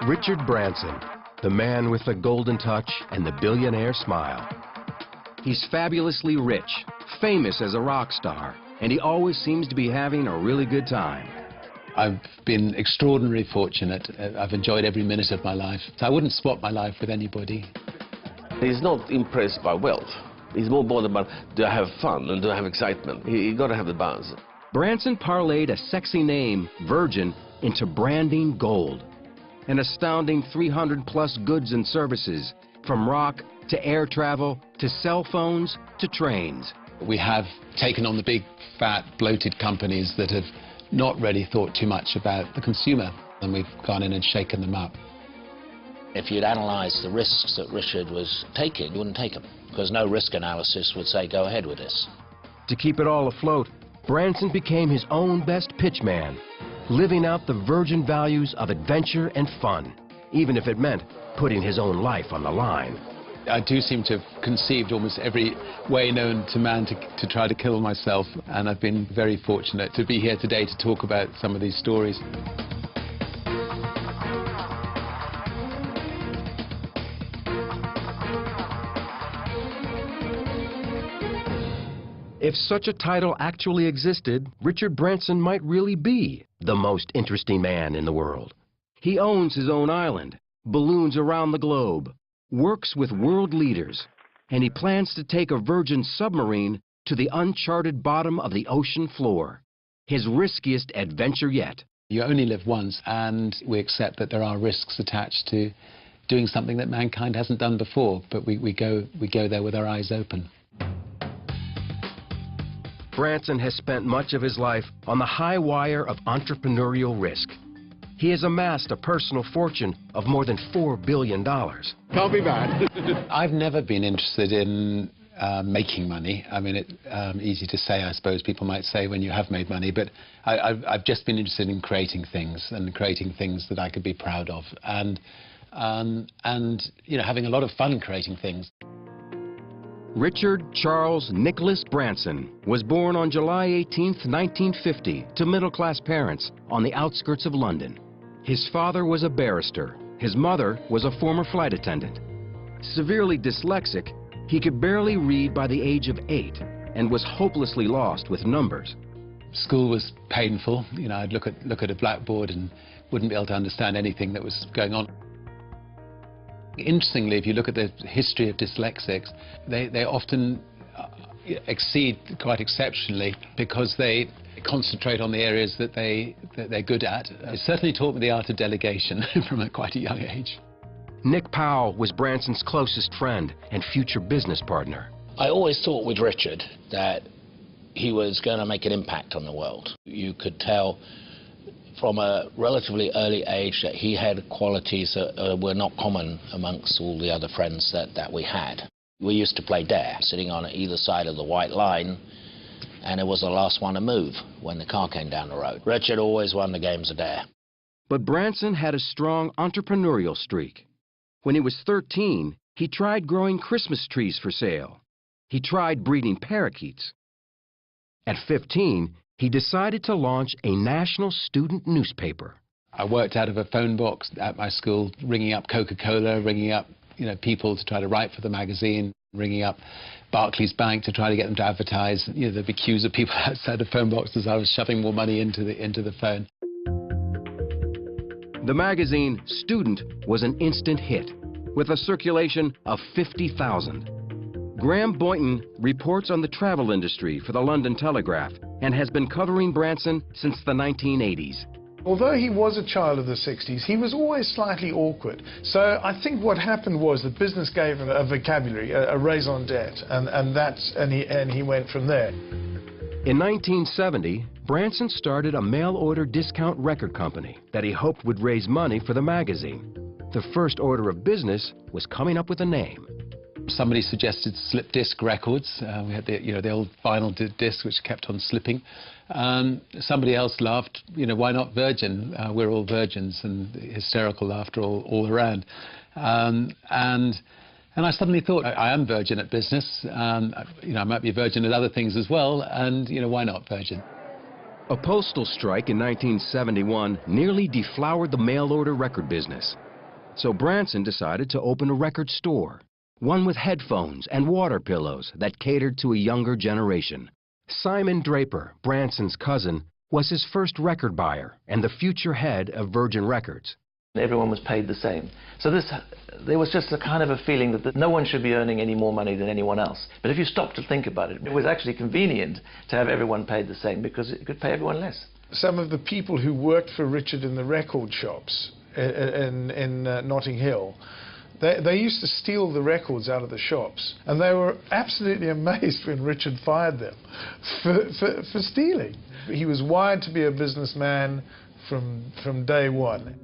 Richard Branson, the man with the golden touch and the billionaire smile. He's fabulously rich, famous as a rock star, and he always seems to be having a really good time. I've been extraordinarily fortunate. I've enjoyed every minute of my life. So I wouldn't swap my life with anybody. He's not impressed by wealth. He's more bothered about, do I have fun and do I have excitement? You've got to have the balance. Branson parlayed a sexy name, Virgin, into branding gold. An astounding 300-plus goods and services, from rock to air travel to cell phones to trains. We have taken on the big, fat, bloated companies that have not really thought too much about the consumer, and we've gone in and shaken them up. If you'd analysed the risks that Richard was taking, you wouldn't take them, because no risk analysis would say go ahead with this. To keep it all afloat, Branson became his own best pitchman, living out the Virgin values of adventure and fun, even if it meant putting his own life on the line. I do seem to have conceived almost every way known to man to try to kill myself, and I've been very fortunate to be here today to talk about some of these stories. If such a title actually existed, Richard Branson might really be the most interesting man in the world. He owns his own island, balloons around the globe, works with world leaders, and he plans to take a Virgin submarine to the uncharted bottom of the ocean floor. His riskiest adventure yet. You only live once, and we accept that there are risks attached to doing something that mankind hasn't done before, but we go there with our eyes open. Branson has spent much of his life on the high wire of entrepreneurial risk. He has amassed a personal fortune of more than $4 billion. Can't be bad. I've never been interested in making money. I mean, it's easy to say, I suppose people might say, when you have made money, but I've just been interested in creating things, and creating things that I could be proud of, and you know, having a lot of fun creating things. Richard Charles Nicholas Branson was born on July 18, 1950, to middle-class parents on the outskirts of London. His father was a barrister. His mother was a former flight attendant. Severely dyslexic, he could barely read by the age of 8 and was hopelessly lost with numbers. School was painful. You know, I'd look at a blackboard and wouldn't be able to understand anything that was going on. Interestingly, if you look at the history of dyslexics, they often exceed quite exceptionally because they concentrate on the areas that they're good at. It certainly taught me the art of delegation from quite a young age. Nick Powell was Branson's closest friend and future business partner. I always thought with Richard that he was going to make an impact on the world. You could tell from a relatively early age that he had qualities that were not common amongst all the other friends that we had. We used to play dare, sitting on either side of the white line, and it was the last one to move when the car came down the road. Richard always won the games of dare. But Branson had a strong entrepreneurial streak. When he was 13, he tried growing Christmas trees for sale. He tried breeding parakeets. At 15, he decided to launch a national student newspaper. I worked out of a phone box at my school, ringing up Coca-Cola, ringing up people to try to write for the magazine, ringing up Barclays Bank to try to get them to advertise. There'd be queues of people outside the phone box as I was shoving more money into the phone. The magazine Student was an instant hit, with a circulation of 50,000. Graham Boynton reports on the travel industry for the London Telegraph and has been covering Branson since the 1980s. Although he was a child of the 60s, he was always slightly awkward. So I think what happened was that business gave him a vocabulary, a raison d'etre, and he went from there. In 1970, Branson started a mail-order discount record company that he hoped would raise money for the magazine. The first order of business was coming up with a name. Somebody suggested slip disc records. We had the old vinyl disc which kept on slipping. Somebody else laughed, why not Virgin? We're all virgins, and hysterical laughter all around. And I suddenly thought, I am Virgin at business. I might be Virgin at other things as well, and why not Virgin? A postal strike in 1971 nearly deflowered the mail-order record business. So Branson decided to open a record store, one with headphones and water pillows that catered to a younger generation. Simon Draper, Branson's cousin, was his first record buyer and the future head of Virgin Records. Everyone was paid the same. So there was just a kind of a feeling that no one should be earning any more money than anyone else. But if you stop to think about it, it was actually convenient to have everyone paid the same because it could pay everyone less. Some of the people who worked for Richard in the record shops in Notting Hill, they used to steal the records out of the shops, and they were absolutely amazed when Richard fired them for stealing. He was wired to be a businessman from day one.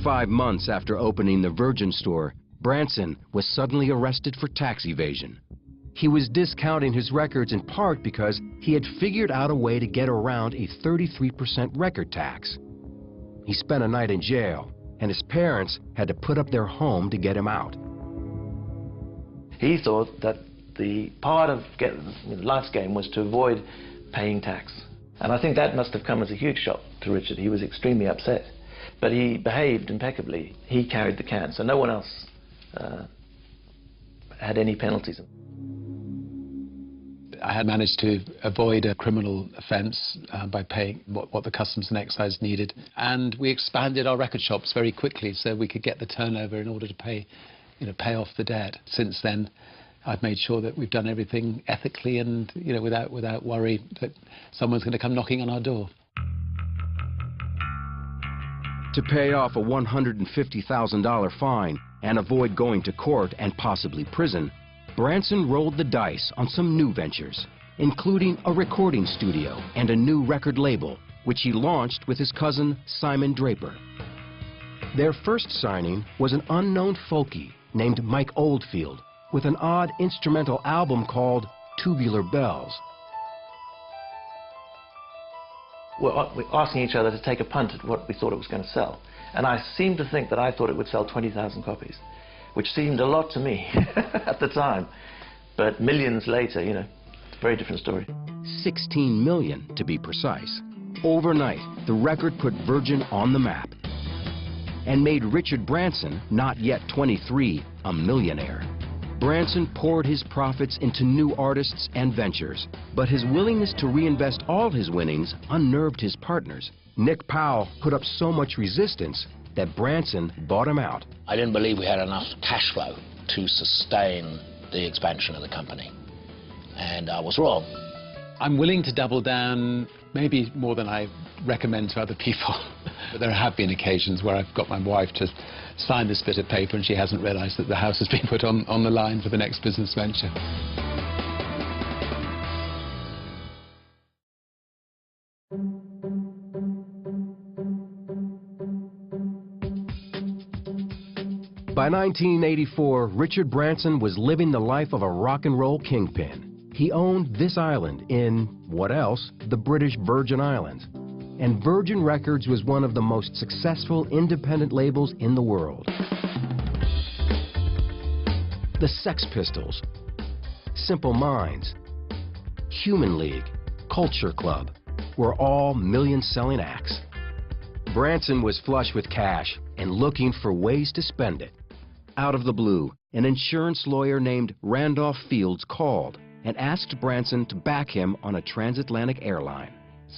5 months after opening the Virgin store, Branson was suddenly arrested for tax evasion. He was discounting his records in part because he had figured out a way to get around a 33% record tax. He spent a night in jail, and his parents had to put up their home to get him out. He thought that the part of life's game was to avoid paying tax. And I think that must have come as a huge shock to Richard. He was extremely upset. But he behaved impeccably. He carried the can, so no one else had any penalties. I had managed to avoid a criminal offence by paying what the customs and excise needed, and we expanded our record shops very quickly so we could get the turnover in order to pay off the debt. Since then, I've made sure that we've done everything ethically and without worry that someone's going to come knocking on our door. To pay off a $150,000 fine and avoid going to court and possibly prison, Branson rolled the dice on some new ventures, including a recording studio and a new record label, which he launched with his cousin Simon Draper. Their first signing was an unknown folkie named Mike Oldfield with an odd instrumental album called Tubular Bells. We're asking each other to take a punt at what we thought it was going to sell. And I seem to think that I thought it would sell 20,000 copies, which seemed a lot to me at the time. But millions later, it's a very different story. 16 million, to be precise. Overnight, the record put Virgin on the map and made Richard Branson, not yet 23, a millionaire. Branson poured his profits into new artists and ventures, but his willingness to reinvest all his winnings unnerved his partners. Nick Powell put up so much resistance that Branson bought him out. I didn't believe we had enough cash flow to sustain the expansion of the company, and I was wrong. I'm willing to double down, maybe more than I recommend to other people. But there have been occasions where I've got my wife to sign this bit of paper and she hasn't realized that the house has been put on the line for the next business venture. By 1984, Richard Branson was living the life of a rock and roll kingpin. He owned this island in, what else, the British Virgin Islands. And Virgin Records was one of the most successful independent labels in the world. The Sex Pistols, Simple Minds, Human League, Culture Club were all million-selling acts. Branson was flush with cash and looking for ways to spend it. Out of the blue, an insurance lawyer named Randolph Fields called and asked Branson to back him on a transatlantic airline.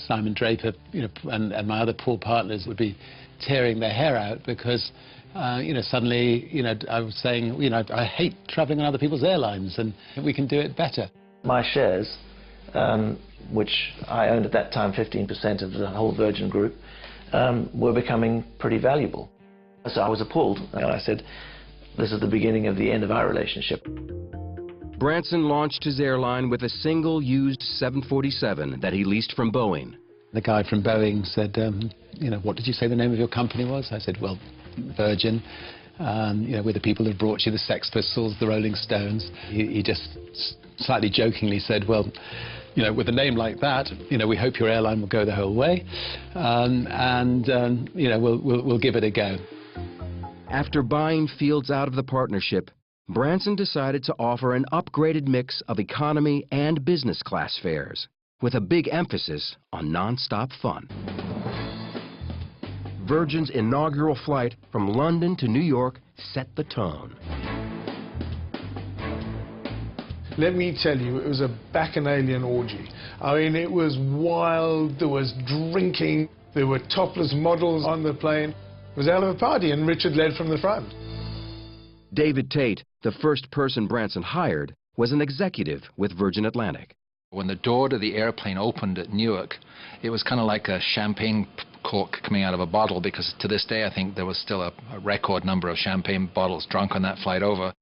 Simon Draper, and my other poor partners would be tearing their hair out because, suddenly, I was saying, I hate traveling on other people's airlines and we can do it better. My shares, which I owned at that time 15% of the whole Virgin Group, were becoming pretty valuable. So I was appalled, and I said, this is the beginning of the end of our relationship. Branson launched his airline with a single used 747 that he leased from Boeing. The guy from Boeing said, what did you say the name of your company was? I said, well, Virgin. We're the people who brought you the Sex Pistols, the Rolling Stones. He just slightly jokingly said, well, with a name like that, we hope your airline will go the whole way, we'll give it a go. After buying Fields out of the partnership, Branson decided to offer an upgraded mix of economy and business class fares, with a big emphasis on non-stop fun. Virgin's inaugural flight from London to New York set the tone. Let me tell you, it was a bacchanalian orgy. I mean, it was wild, there was drinking, there were topless models on the plane. It was a hell of a party, and Richard led from the front. David Tate, the first person Branson hired, was an executive with Virgin Atlantic. When the door to the airplane opened at Newark, it was kind of like a champagne cork coming out of a bottle, because to this day I think there was still a record number of champagne bottles drunk on that flight over.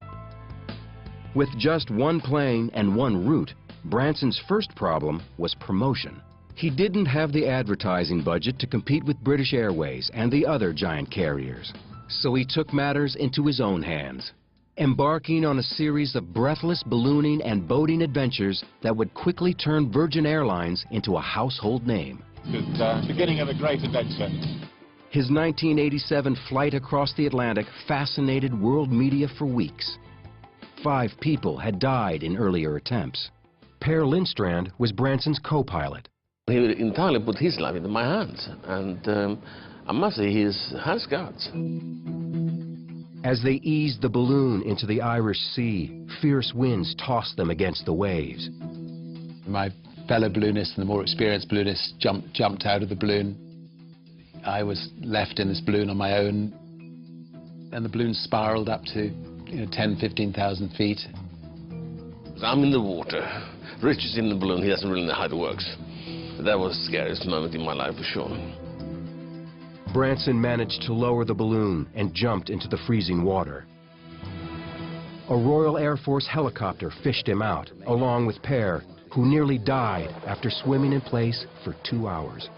With just one plane and one route, Branson's first problem was promotion. He didn't have the advertising budget to compete with British Airways and the other giant carriers. So he took matters into his own hands, embarking on a series of breathless ballooning and boating adventures that would quickly turn Virgin Airlines into a household name. The beginning of a great adventure. His 1987 flight across the Atlantic fascinated world media for weeks. 5 people had died in earlier attempts. Per Lindstrand was Branson's co-pilot. He entirely put his life into my hands, and I must say he's has guts. As they eased the balloon into the Irish Sea, fierce winds tossed them against the waves. My fellow balloonists and the more experienced balloonists jumped out of the balloon. I was left in this balloon on my own, and the balloon spiraled up to 10,000, 15,000 feet. I'm in the water. Richard's in the balloon. He doesn't really know how it works. That was the scariest moment in my life, for sure. Branson managed to lower the balloon and jumped into the freezing water. A Royal Air Force helicopter fished him out, along with Per, who nearly died after swimming in place for 2 hours.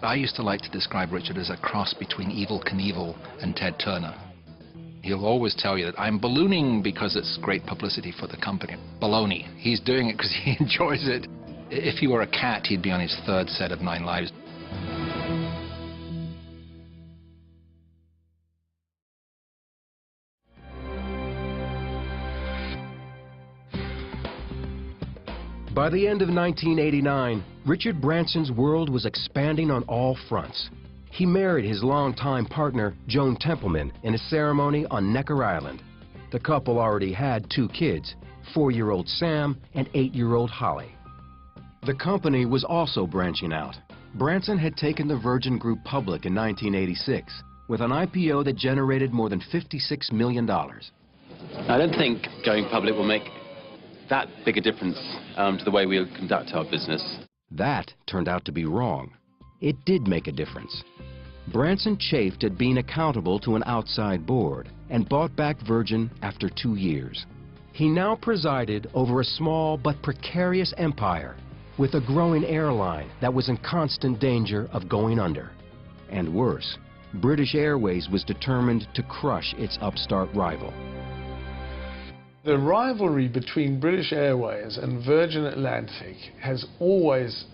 I used to like to describe Richard as a cross between Evel Knievel and Ted Turner. He'll always tell you that I'm ballooning because it's great publicity for the company. Baloney. He's doing it because he enjoys it. If he were a cat, he'd be on his 3rd set of 9 lives. By the end of 1989, Richard Branson's world was expanding on all fronts. He married his longtime partner, Joan Templeman, in a ceremony on Necker Island. The couple already had 2 kids, 4-year-old Sam and 8-year-old Holly. The company was also branching out. Branson had taken the Virgin Group public in 1986 with an IPO that generated more than $56 million. I don't think going public will make that big a difference to the way we conduct our business. That turned out to be wrong. It did make a difference. Branson chafed at being accountable to an outside board and bought back Virgin after 2 years. He now presided over a small but precarious empire with a growing airline that was in constant danger of going under. And worse, British Airways was determined to crush its upstart rival. The rivalry between British Airways and Virgin Atlantic has always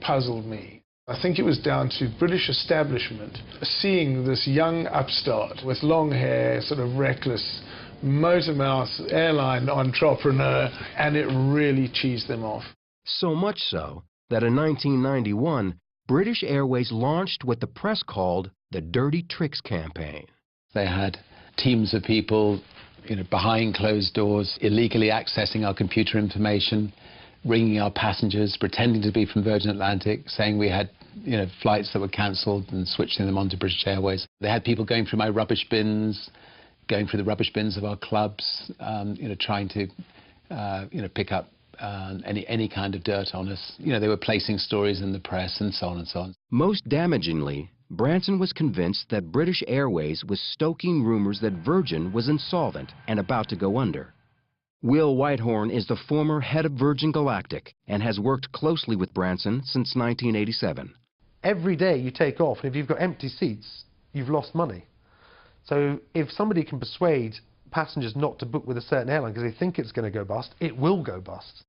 puzzled me. I think it was down to British establishment seeing this young upstart with long hair, sort of reckless, motor mouth airline entrepreneur, and it really cheesed them off. So much so that in 1991, British Airways launched what the press called the Dirty Tricks campaign. They had teams of people behind closed doors, illegally accessing our computer information, ringing our passengers, pretending to be from Virgin Atlantic, saying we had flights that were cancelled and switching them onto British Airways. They had people going through my rubbish bins, going through the rubbish bins of our clubs, trying to pick up any kind of dirt on us. They were placing stories in the press and so on and so on. Most damagingly, Branson was convinced that British Airways was stoking rumors that Virgin was insolvent and about to go under. Will Whitehorn is the former head of Virgin Galactic and has worked closely with Branson since 1987. Every day you take off, and if you've got empty seats, you've lost money. So if somebody can persuade passengers not to book with a certain airline because they think it's going to go bust, it will go bust.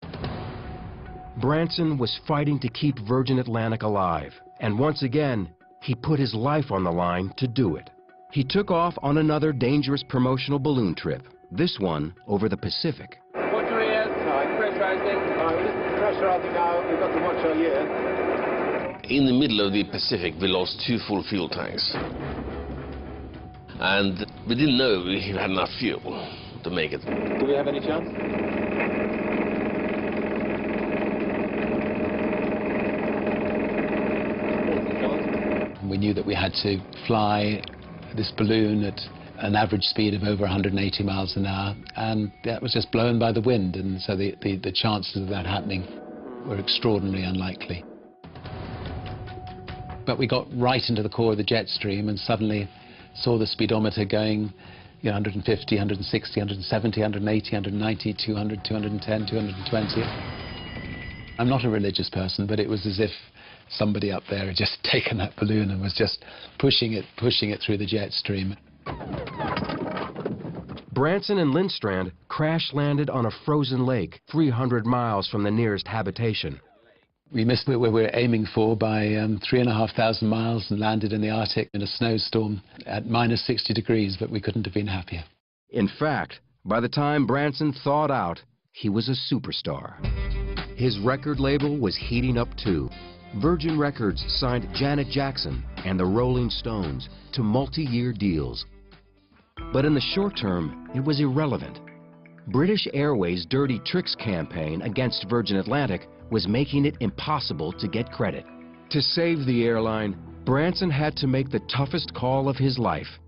Branson was fighting to keep Virgin Atlantic alive, and once again, he put his life on the line to do it. He took off on another dangerous promotional balloon trip, this one over the Pacific. Watch your ears. Pressure rising. Pressure out to go. We've got to watch our ears. In the middle of the Pacific, we lost 2 full fuel tanks. And we didn't know we had enough fuel to make it. Do we have any chance? We knew that we had to fly this balloon at an average speed of over 180 miles an hour, and that was just blown by the wind, and so the chances of that happening were extraordinarily unlikely. But we got right into the core of the jet stream and suddenly saw the speedometer going, 150, 160, 170, 180, 190, 200, 210, 220. I'm not a religious person, but it was as if somebody up there had just taken that balloon and was just pushing it through the jet stream. Branson and Lindstrand crash-landed on a frozen lake 300 miles from the nearest habitation. We missed where we were aiming for by 3,500 miles and landed in the Arctic in a snowstorm at minus 60 degrees, but we couldn't have been happier. In fact, by the time Branson thawed out, he was a superstar. His record label was heating up too. Virgin Records signed Janet Jackson and the Rolling Stones to multi-year deals. But in the short term, it was irrelevant. British Airways' Dirty Tricks campaign against Virgin Atlantic was making it impossible to get credit. To save the airline, Branson had to make the toughest call of his life.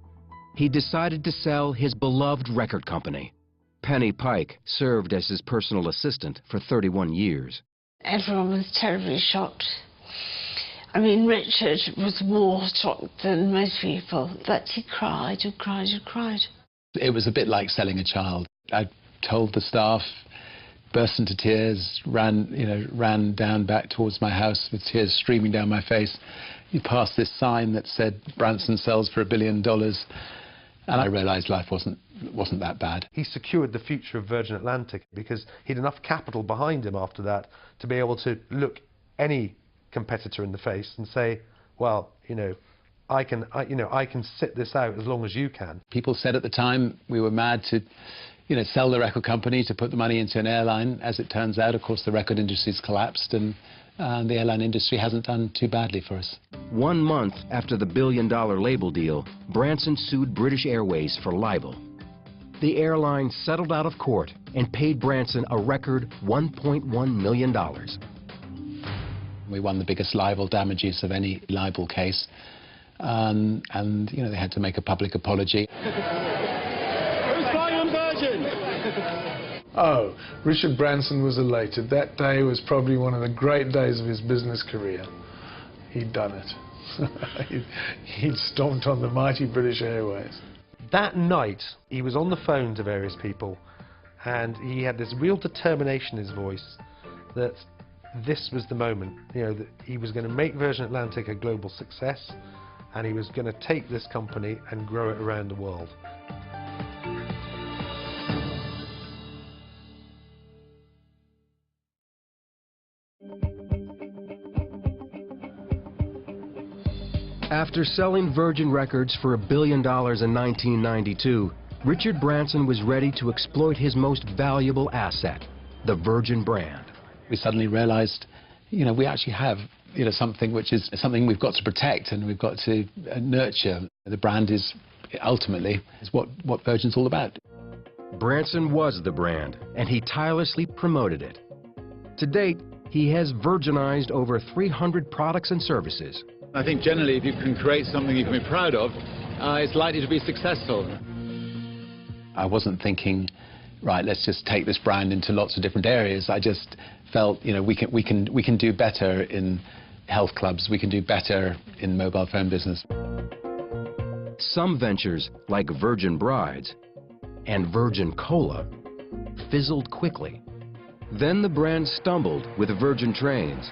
He decided to sell his beloved record company. Penny Pike served as his personal assistant for 31 years. Everyone was terribly shocked. I mean, Richard was more shocked than most people, that he cried and cried and cried. It was a bit like selling a child. I told the staff, burst into tears, ran down back towards my house with tears streaming down my face. You passed this sign that said, Branson sells for $1 billion. And I realized life wasn't that bad. He secured the future of Virgin Atlantic because he'd enough capital behind him after that to be able to look any competitor in the face and say, well, I can sit this out as long as you can. People said at the time we were mad to sell the record company to put the money into an airline. As it turns out, of course, the record industry's collapsed and the airline industry hasn't done too badly for us. 1 month after the $1 billion label deal, Branson sued British Airways for libel. The airline settled out of court and paid Branson a record $1.1 million. We won the biggest libel damages of any libel case, and they had to make a public apology. Who's flying on Virgin? Oh, Richard Branson was elated. That day was probably one of the great days of his business career. He'd done it. He'd stomped on the mighty British Airways. That night, he was on the phone to various people, and he had this real determination in his voice that this was the moment, that he was going to make Virgin Atlantic a global success, and he was going to take this company and grow it around the world. After selling Virgin Records for $1 billion in 1992, Richard Branson was ready to exploit his most valuable asset, the Virgin brand. We suddenly realized, we actually have, something which is something we've got to protect and we've got to nurture. The brand is ultimately what Virgin's all about. Branson was the brand, and he tirelessly promoted it. To date, he has Virginized over 300 products and services. I think generally if you can create something you can be proud of, it's likely to be successful. I wasn't thinking, right, let's just take this brand into lots of different areas. I just felt, we can do better in health clubs, we can do better in mobile phone business. Some ventures, like Virgin Brides and Virgin Cola, fizzled quickly. Then the brand stumbled with Virgin Trains.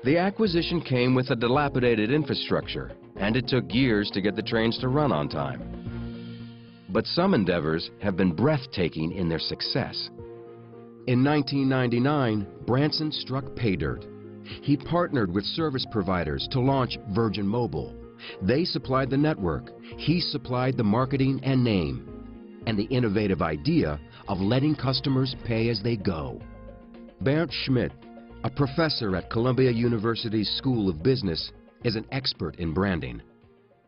The acquisition came with a dilapidated infrastructure, and it took years to get the trains to run on time. But some endeavors have been breathtaking in their success. In 1999, Branson struck pay dirt. He partnered with service providers to launch Virgin Mobile. They supplied the network. He supplied the marketing and name, and the innovative idea of letting customers pay as they go. Bernd Schmidt, a professor at Columbia University's School of Business, is an expert in branding.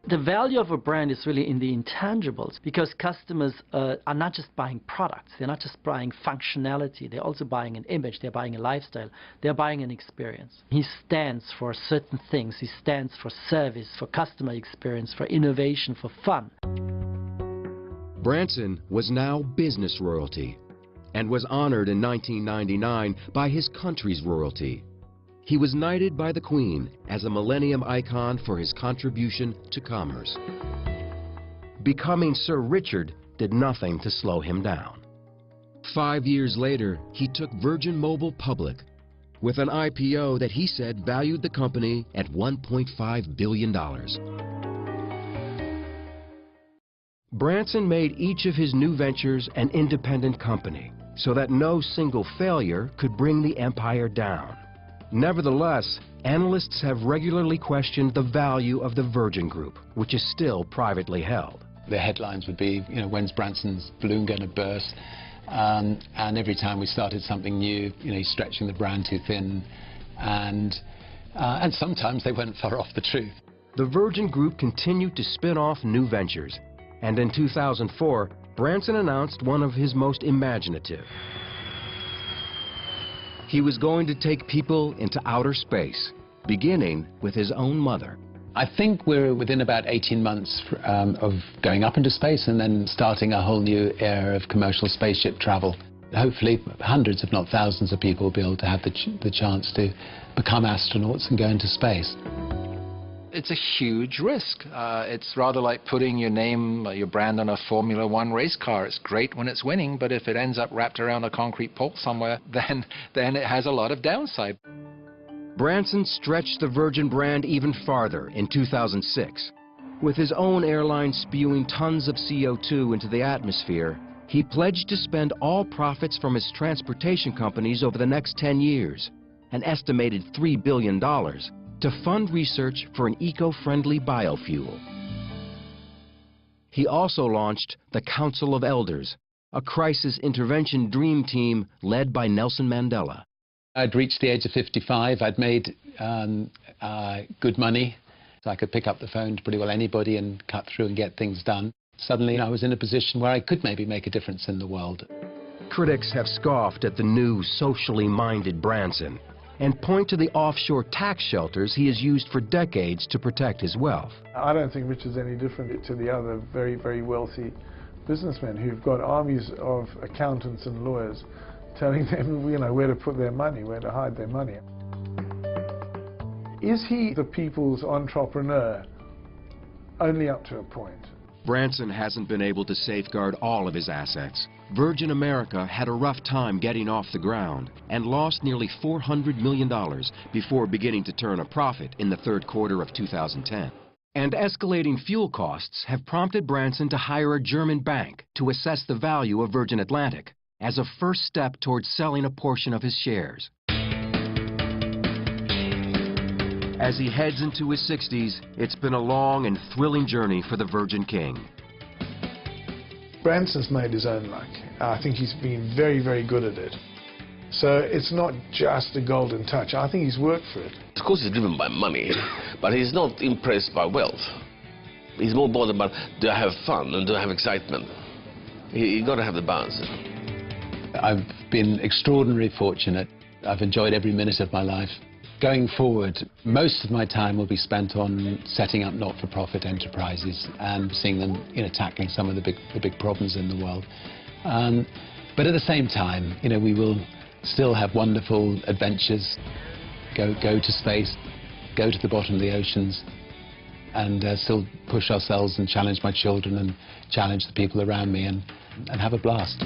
The value of a brand is really in the intangibles, because customers are not just buying products, they're not just buying functionality, they're also buying an image, they're buying a lifestyle, they're buying an experience. He stands for certain things, he stands for service, for customer experience, for innovation, for fun. Branson was now business royalty and was honored in 1999 by his country's royalty. He was knighted by the Queen as a millennium icon for his contribution to commerce. Becoming Sir Richard did nothing to slow him down. 5 years later, he took Virgin Mobile public with an IPO that he said valued the company at $1.5 billion. Branson made each of his new ventures an independent company so that no single failure could bring the empire down. Nevertheless, analysts have regularly questioned the value of the Virgin Group, which is still privately held. The headlines would be, when's Branson's balloon going to burst? And every time we started something new, he's stretching the brand too thin. And sometimes they weren't far off the truth. The Virgin Group continued to spin off new ventures. And in 2004, Branson announced one of his most imaginative. He was going to take people into outer space, beginning with his own mother. I think we're within about 18 months of going up into space and then starting a whole new era of commercial spaceship travel. Hopefully hundreds, if not thousands, of people will be able to have the chance to become astronauts and go into space. It's a huge risk. It's rather like putting your name, your brand on a Formula One race car. It's great when it's winning, but if it ends up wrapped around a concrete pole somewhere, then it has a lot of downside. Branson stretched the Virgin brand even farther in 2006. With his own airline spewing tons of CO2 into the atmosphere, he pledged to spend all profits from his transportation companies over the next 10 years, an estimated $3 billion, to fund research for an eco-friendly biofuel. He also launched the Council of Elders, a crisis intervention dream team led by Nelson Mandela. I'd reached the age of 55. I'd made good money, so I could pick up the phone to pretty well anybody and cut through and get things done. Suddenly I was in a position where I could maybe make a difference in the world. Critics have scoffed at the new socially minded Branson and point to the offshore tax shelters he has used for decades to protect his wealth. I don't think Richard's any different to the other very, very wealthy businessmen who've got armies of accountants and lawyers telling them, where to put their money, where to hide their money. Is he the people's entrepreneur? Only up to a point. Branson hasn't been able to safeguard all of his assets. Virgin America had a rough time getting off the ground and lost nearly $400 million before beginning to turn a profit in the third quarter of 2010. And escalating fuel costs have prompted Branson to hire a German bank to assess the value of Virgin Atlantic as a first step towards selling a portion of his shares. As he heads into his 60s, it's been a long and thrilling journey for the Virgin King. Branson's made his own luck. I think he's been very, very good at it. So it's not just a golden touch. I think he's worked for it. Of course he's driven by money, but he's not impressed by wealth. He's more bothered about, do I have fun and do I have excitement? You've got to have the balance. I've been extraordinarily fortunate. I've enjoyed every minute of my life. Going forward, most of my time will be spent on setting up not-for-profit enterprises and seeing them, tackling some of the big problems in the world. But at the same time, we will still have wonderful adventures, go to space, go to the bottom of the oceans, and still push ourselves and challenge my children and challenge the people around me and have a blast.